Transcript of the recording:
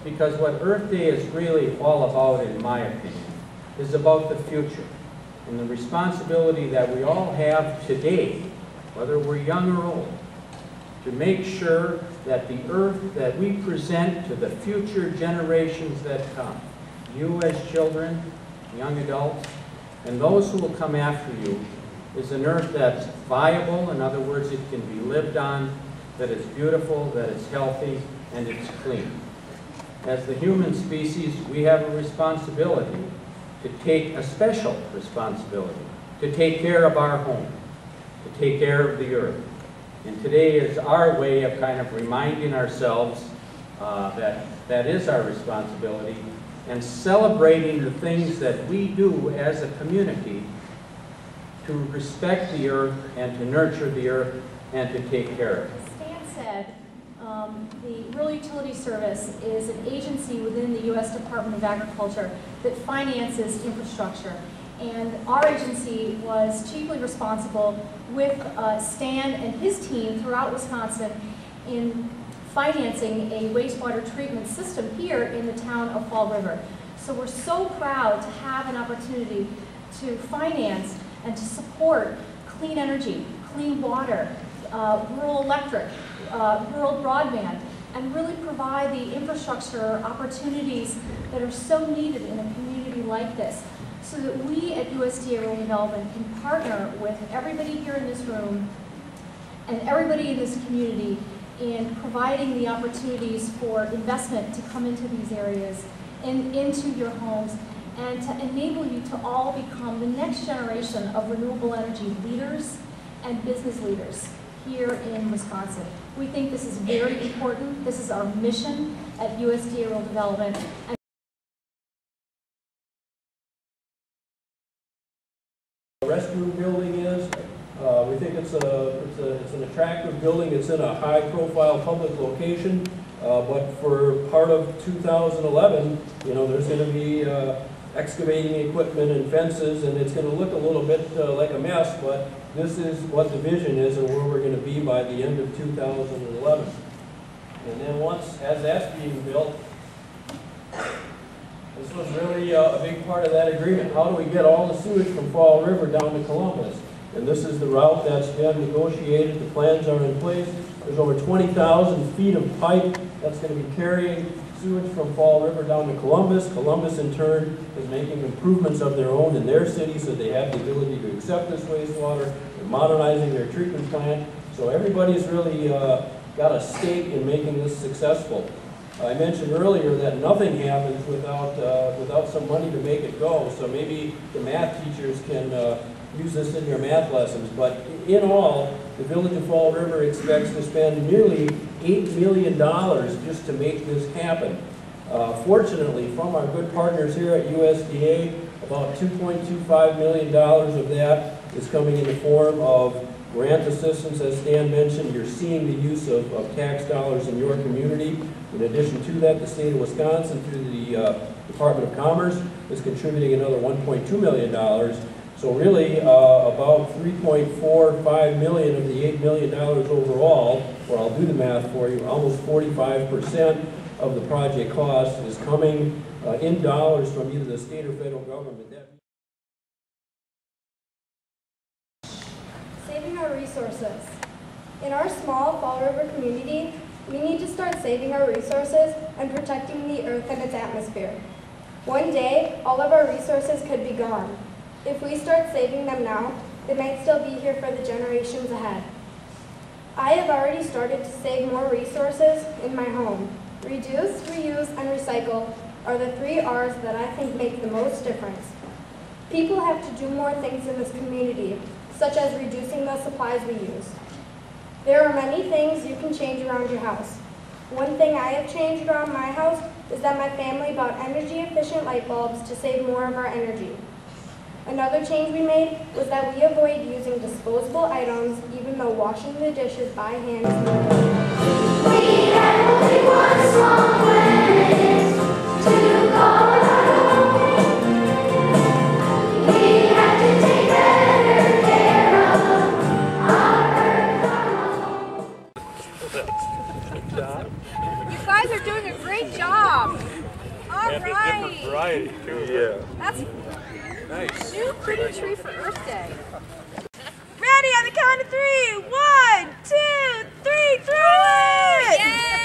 because what Earth Day is really all about, in my opinion, is about the future and the responsibility that we all have today, whether we're young or old, to make sure that the Earth that we present to the future generations that come, you as children, young adults, and those who will come after you, is an Earth that's viable. In other words, it can be lived on, that it's beautiful, that it's healthy, and it's clean. As the human species, we have a responsibility to take a special responsibility, to take care of our home, to take care of the Earth. And today is our way of kind of reminding ourselves that that is our responsibility, and celebrating the things that we do as a community to respect the Earth and to nurture the Earth and to take care of it. Stan said the Rural Utilities Service is an agency within the U.S. Department of Agriculture that finances infrastructure. And our agency was chiefly responsible with Stan and his team throughout Wisconsin in financing a wastewater treatment system here in the town of Fall River. So we're so proud to have an opportunity to finance and to support clean energy, clean water, rural electric, rural broadband, and really provide the infrastructure opportunities that are so needed in a community like this, so that we at USDA Rural Development can partner with everybody here in this room and everybody in this community in providing the opportunities for investment to come into these areas and into your homes, and to enable you to all become the next generation of renewable energy leaders and business leaders here in Wisconsin. We think this is very important. This is our mission at USDA Rural Development. Restroom building is. We think it's an attractive building. It's in a high-profile public location, but for part of 2011, you know, there's going to be excavating equipment and fences, and it's going to look a little bit like a mess, but this is what the vision is and where we're going to be by the end of 2011. And then once, as that's being built, this was really a big part of that agreement. How do we get all the sewage from Fall River down to Columbus? And this is the route that's been negotiated. The plans are in place. There's over 20,000 feet of pipe that's going to be carrying sewage from Fall River down to Columbus. Columbus, in turn, is making improvements of their own in their city, so they have the ability to accept this wastewater. They're modernizing their treatment plant. So everybody's really got a stake in making this successful. I mentioned earlier that nothing happens without some money to make it go. So maybe the math teachers can use this in your math lessons. But in all, the Village of Fall River expects to spend nearly $8 million just to make this happen. Fortunately, from our good partners here at USDA, about $2.25 million of that is coming in the form of grant assistance. As Stan mentioned, you're seeing the use of tax dollars in your community. In addition to that, the state of Wisconsin, through the Department of Commerce, is contributing another $1.2 million. So really, about $3.45 million of the $8 million overall, or I'll do the math for you, almost 45% of the project cost is coming in dollars from either the state or federal government. Saving our resources. In our small Fall River community, we need to start saving our resources and protecting the earth and its atmosphere. One day, all of our resources could be gone. If we start saving them now, they might still be here for the generations ahead. I have already started to save more resources in my home. Reduce, reuse, and recycle are the 3 R's that I think make the most difference. People have to do more things in this community, such as reducing the supplies we use. There are many things you can change around your house. One thing I have changed around my house is that my family bought energy-efficient light bulbs to save more of our energy. Another change we made was that we avoid using disposable items, even though washing the dishes by hand is needed. We had only one small place to go. We had to take better care of our earth, our home. You guys are doing a great job. All right. Variety too. Yeah. That's nice. New pretty tree for Earth Day. Ready on the count of 3. 1, 2, 3, throw it! Yay!